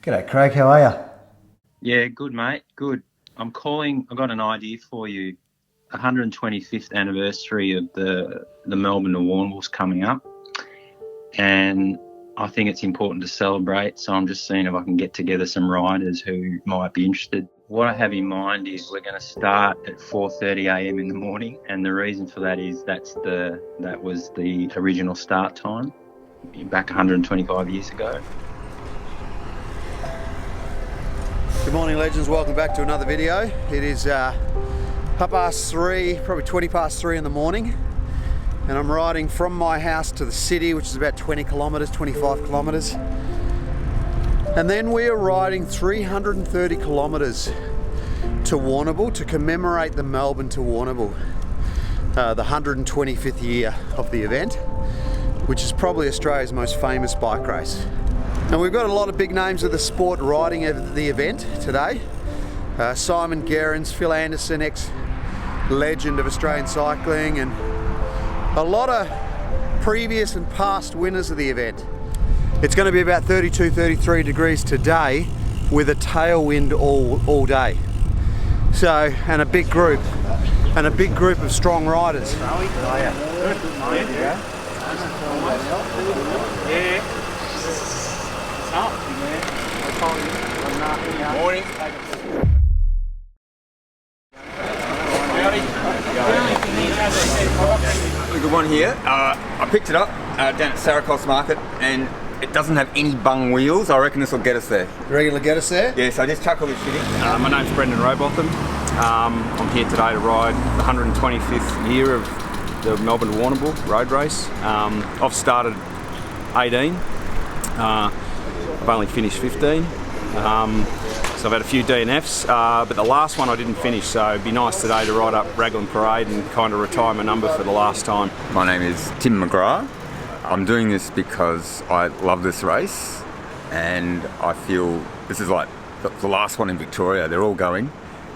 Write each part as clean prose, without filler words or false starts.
G'day Craig, how are you? Yeah, good mate, good. I'm calling, I've got an idea for you. 125th anniversary of the Melbourne Warrnambool's coming up, and I think it's important to celebrate, so I'm just seeing if I can get together some riders who might be interested. What I have in mind is we're going to start at 4:30 a.m. in the morning, and the reason for that is that was the original start time back 125 years ago. Good morning legends, welcome back to another video. It is 3:30, probably 20 past 3 in the morning, and I'm riding from my house to the city, which is about 20 kilometres, 25 kilometres. And then we are riding 330 kilometres to Warrnambool to commemorate the Melbourne to Warrnambool, the 125th year of the event, which is probably Australia's most famous bike race. And we've got a lot of big names of the sport riding at the event today. Simon Gerrans, Phil Anderson, ex-legend of Australian cycling, and a lot of previous and past winners of the event. It's going to be about 32, 33 degrees today with a tailwind all day. So, and a big group of strong riders. Morning. A good one here. I picked it up down at Saracos Market, and it doesn't have any bung wheels. I reckon this will get us there. You reckon it'll get us there? Yeah, so just chuck all this shit in. My name's Brendan Robotham. I'm here today to ride the 125th year of the Melbourne Warrnambool road race. I've started 18. I've only finished 15. So I've had a few DNFs, but the last one I didn't finish, so it'd be nice today to ride up Raglan Parade and kind of retire my number for the last time. My name is Tim McGrath. I'm doing this because I love this race, and I feel this is like the last one in Victoria. They're all going,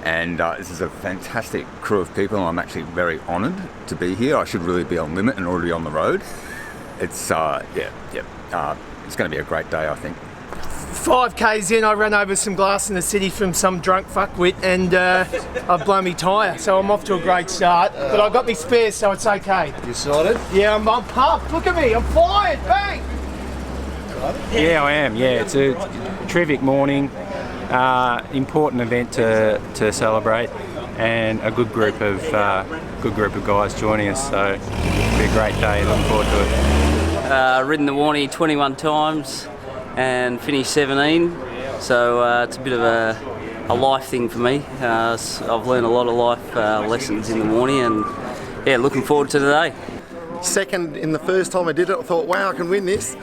and this is a fantastic crew of people. I'm actually very honoured to be here. I should really be on limit and already on the road. It's it's going to be a great day, I think. 5Ks in, I ran over some glass in the city from some drunk fuckwit, and I've blown me tyre, so I'm off to a great start. But I got me spares, so it's okay. You sorted? Yeah, I'm pumped. Look at me, I'm flying, bang! Yeah, I am. Yeah, it's a terrific morning, important event to celebrate, and a good group of guys joining us. So it'll be a great day. Looking forward to it. Ridden the Warnie 21 times and finished 17, so it's a bit of a life thing for me. I've learned a lot of life lessons in the Warnie, and yeah, looking forward to today. Second in the first time I did it, I thought, wow, I can win this.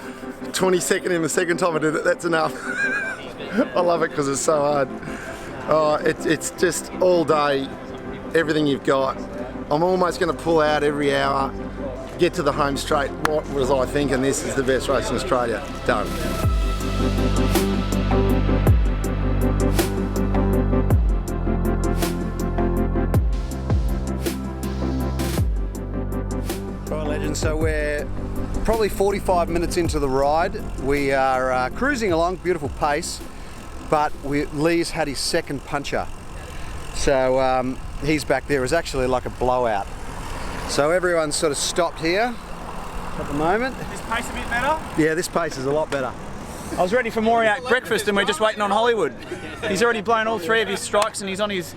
22nd in the second time I did it, that's enough. I love it because it's so hard. It's just all day, everything you've got. I'm almost going to pull out every hour, get to the home straight. What was I thinking? This is the best race in Australia. Done. Right, legends, so we're probably 45 minutes into the ride. We are cruising along, beautiful pace, but Lee's had his second puncture. So he's back there. It was actually like a blowout. So everyone's sort of stopped here at the moment. This pace a bit better? Yeah, this pace is a lot better. I was ready for Moriarty breakfast and we're just waiting on Hollywood. He's already blown all 3 of his strikes, and he's got his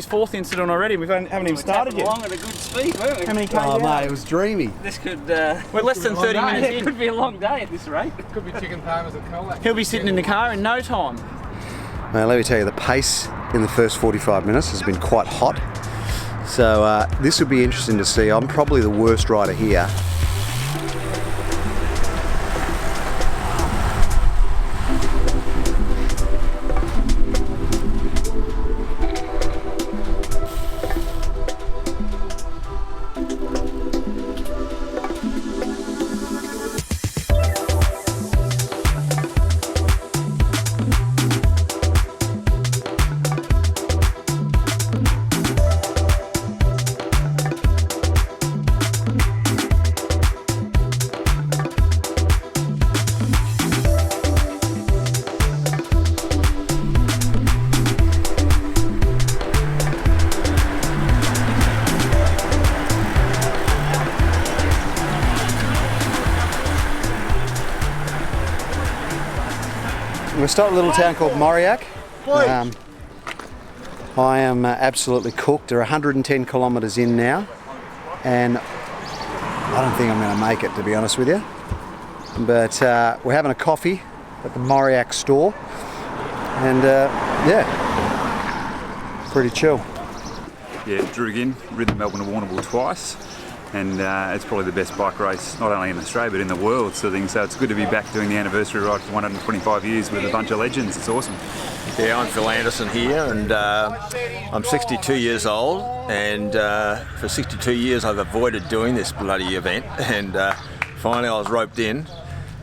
4th incident already. We haven't even started yet. Along at a good speed, weren't we? How many Ks Oh out? mate, it was dreamy. This could. We're less than 30 minutes It in. could be a long day at this rate. Could be chicken parmas at Colac. He'll be sitting in the car in no time. Now let me tell you, the pace in the first 45 minutes has been quite hot. So this will be interesting to see. I'm probably the worst rider here. We're stopped at a little town called Moriac. I am absolutely cooked. They're 110 kilometres in now, and I don't think I'm going to make it, to be honest with you. But we're having a coffee at the Moriac store, and yeah, pretty chill. Yeah, drew again, ridden Melbourne to Warrnambool twice, and it's probably the best bike race, not only in Australia but in the world, sort of thing. So it's good to be back doing the anniversary ride for 125 years with a bunch of legends. It's awesome. Yeah, I'm Phil Anderson here, and I'm 62 years old, and for 62 years I've avoided doing this bloody event, and finally I was roped in.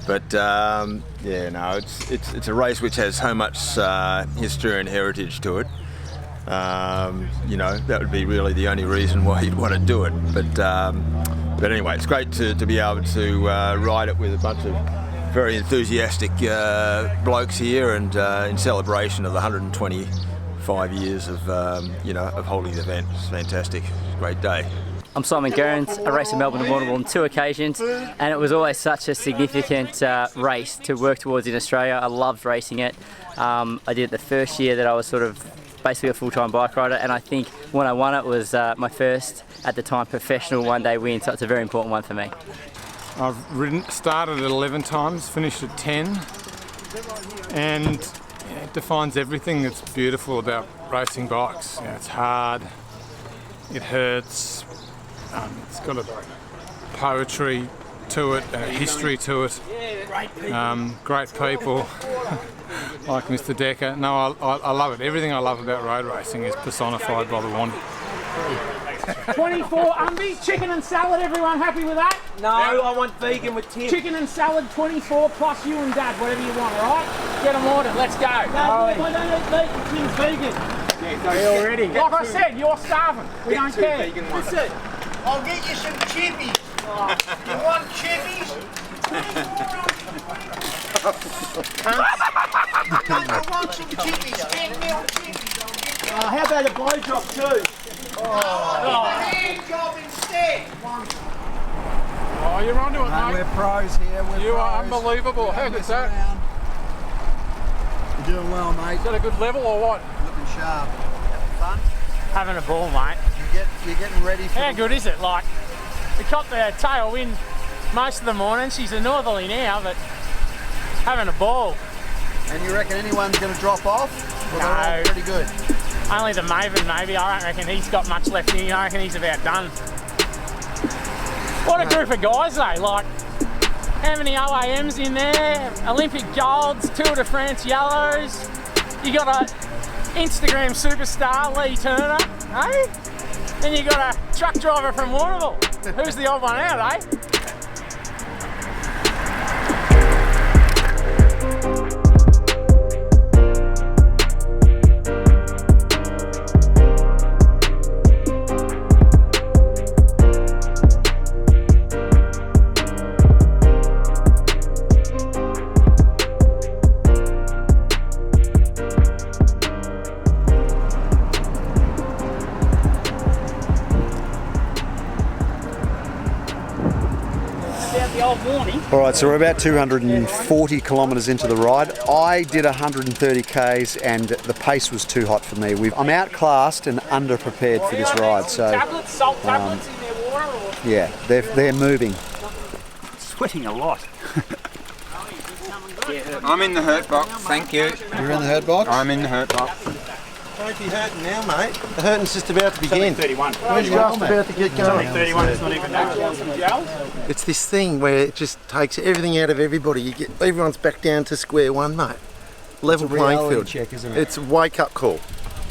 But yeah, no, it's a race which has so much history and heritage to it. You know, that would be really the only reason why you'd want to do it. But anyway, it's great to be able to ride it with a bunch of very enthusiastic blokes here, and in celebration of the 125 years of you know, of holding the event. It's fantastic. Great day. I'm Simon Gerrans. I raced in Melbourne and Warrnambool on 2 occasions, and it was always such a significant race to work towards in Australia. I loved racing it. I did it the first year that I was sort of basically a full-time bike rider, and I think when I won it was my first, at the time, professional one-day win, so it's a very important one for me. I've started at 11 times, finished at 10, and it defines everything that's beautiful about racing bikes. You know, it's hard, it hurts, it's got a poetry to it, a history to it, great people like Mr. Decker. No, I love it. Everything I love about road racing is personified by the Warrnambool. 24 umbi, chicken and salad, everyone happy with that? No, I want vegan with Tim. Chicken and salad, 24 plus you and Dad, whatever you want, alright? Get them ordered, let's go. No, I don't eat meat, Tim's vegan. Yeah, already. Like I said, you're starving, we don't care. Listen, I'll get you some chippies. You want chippies? I want some chippies, 10 mil chippies. How about a blowjob too? Hand job instead. Oh, you're onto it, mate. We're pros here. You are unbelievable. How good's that? You're doing well, mate. Is that a good level or what? Looking sharp. Having fun? Having a ball, mate. You're getting ready for... How good is it? Like, we caught the tailwind most of the morning. She's a northerly now, but having a ball. And you reckon anyone's going to drop off? Well, no. They're all pretty good. Only the Maven, maybe. I don't reckon he's got much left in him. I reckon he's about done. What a group of guys, though. Like, how many OAMs in there? Olympic golds, Tour de France yellows. You got a Instagram superstar, Lee Turner, eh? Then you got a truck driver from Warrnambool. Who's the odd one out, eh? Alright, so we're about 240 kilometres into the ride. I did 130 k's and the pace was too hot for me. I'm outclassed and underprepared for this ride, so tablets, salt tablets in their water, or? Yeah, they're moving. Sweating a lot. I'm in the hurt box, thank you. You're in the hurt box? I'm in the hurt box. Don't be hurting now, mate. The hurting's just about to begin. 31. Where's your just about to get going? 31, it's not even that. It's this thing where it just takes everything out of everybody. Everyone's back down to square one, mate. Level playing field. Check, isn't it? It's a wake-up call.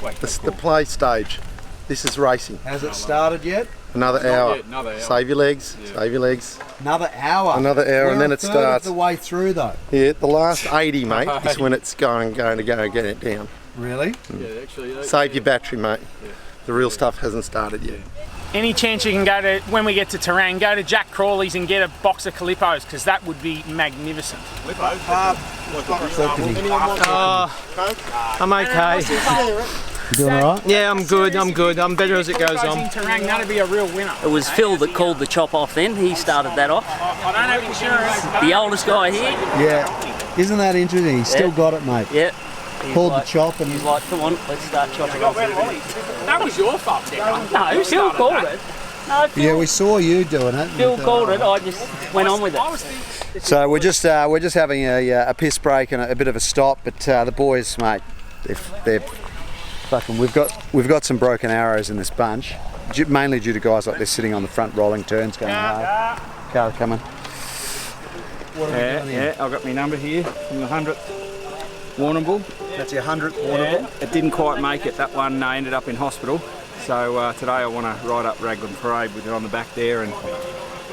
The play stage. This is racing. Has it started yet? Another hour. Another hour. Save your legs. Yeah. Save your legs. Another hour. Another hour, and then it starts. The way through, though. Yeah, the last 80, mate, is when it's going to go get it down. Really? Yeah, actually. Save your battery, mate. Yeah. The real stuff hasn't started yet. Any chance you can go to, when we get to Terang, go to Jack Crawley's and get a box of Calippos, because that would be magnificent. I'm okay. You doing alright? Yeah, I'm good. I'm better as it goes on. In Terang, that'd be a real winner. It was Phil that called the chop off then. He started that off. I don't have insurance. The oldest guy here. Yeah. Isn't that interesting? He's still got it, mate. Yep. Pulled the chop and he's like, come on, let's start chopping off. That was your fault, Dad. No, Phil called it. No, Phil, yeah, we saw you doing it. Phil called it. I just went on with it. So we're just having a piss break and a bit of a stop, but the boys, mate, they're fucking. We've got some broken arrows in this bunch, mainly due to guys like this sitting on the front rolling turns going hard. Car coming. Yeah, I've got my number here from the 100th Warrnambool. That's your 100th Warrnambool? Yeah, it didn't quite make it. That one ended up in hospital. So today I want to ride up Raglan Parade with it on the back there and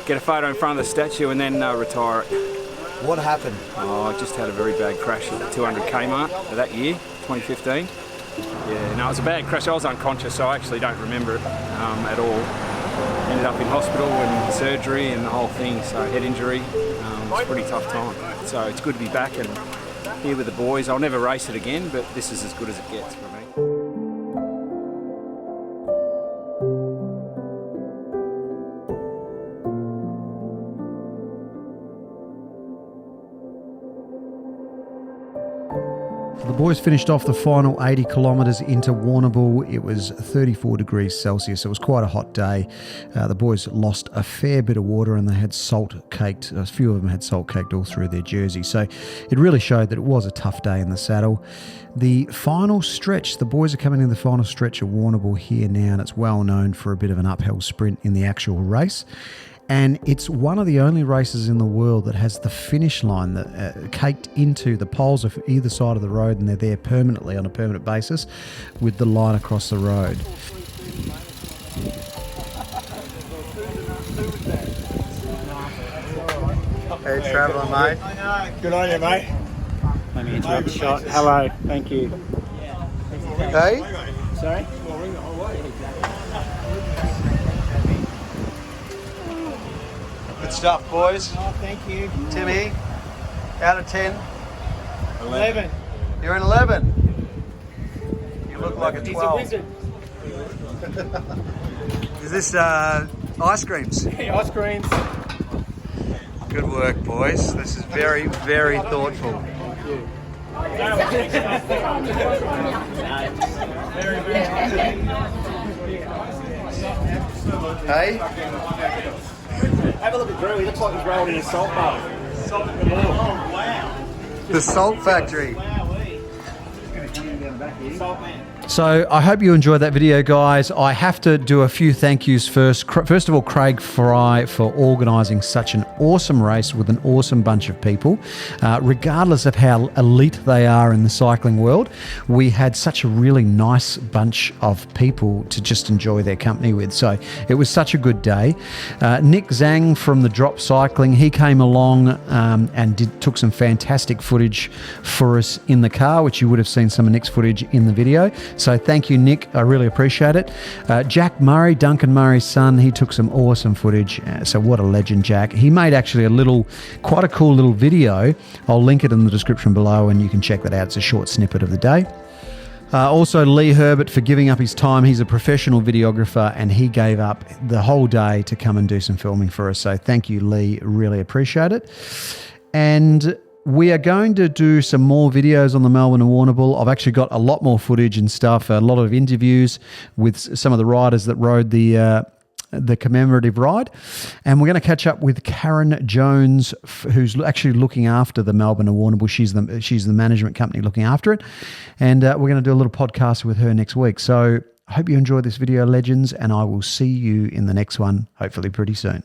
get a photo in front of the statue and then retire it. What happened? Oh, I just had a very bad crash at the 200 Kmart of that year, 2015. Yeah, no, it was a bad crash. I was unconscious, so I actually don't remember it at all. Ended up in hospital and surgery and the whole thing, so head injury. It was a pretty tough time. So it's good to be back and here with the boys. I'll never race it again, but this is as good as it gets for me. The boys finished off the final 80 kilometres into Warrnambool. It was 34 degrees Celsius. It was quite a hot day. The boys lost a fair bit of water and they had salt caked. A few of them had salt caked all through their jersey. So it really showed that it was a tough day in the saddle. The final stretch, the boys are coming in the final stretch of Warrnambool here now, and it's well known for a bit of an uphill sprint in the actual race. And it's one of the only races in the world that has the finish line that caked into the poles of either side of the road, and they're there permanently on a permanent basis with the line across the road. Hey, travelling, mate. Good on you, mate. Let me interrupt the shot. Hello, thank you. Hey? Sorry? Good stuff, boys. Oh, thank you. Timmy, out of 10? 11. You're an 11. You look like a 12. He's a wizard. Is this ice creams? Ice creams. Good work, boys. This is very, very thoughtful. Hey? Have a look at Drew. He looks like he's rolled in a salt bowl. Salt in the ball. Oh, wow. The Salt Factory. Salt man. So I hope you enjoyed that video, guys. I have to do a few thank yous first. First of all, Craig Fry for organising such an awesome race with an awesome bunch of people. Regardless of how elite they are in the cycling world, we had such a really nice bunch of people to just enjoy their company with. So it was such a good day. Nick Zhang from the Drop Cycling, he came along and took some fantastic footage for us in the car, which you would have seen some of Nick's footage in the video. So thank you, Nick. I really appreciate it. Jack Murray, Duncan Murray's son, he took some awesome footage. So what a legend, Jack. He made actually quite a cool little video. I'll link it in the description below and you can check that out. It's a short snippet of the day. Also, Lee Herbert for giving up his time. He's a professional videographer and he gave up the whole day to come and do some filming for us. So thank you, Lee. Really appreciate it. And we are going to do some more videos on the Melbourne and Warrnambool. I've actually got a lot more footage and stuff, a lot of interviews with some of the riders that rode the commemorative ride. And we're going to catch up with Karen Jones, who's actually looking after the Melbourne and Warrnambool. She's the management company looking after it. And we're going to do a little podcast with her next week. So I hope you enjoyed this video, legends, and I will see you in the next one, hopefully pretty soon.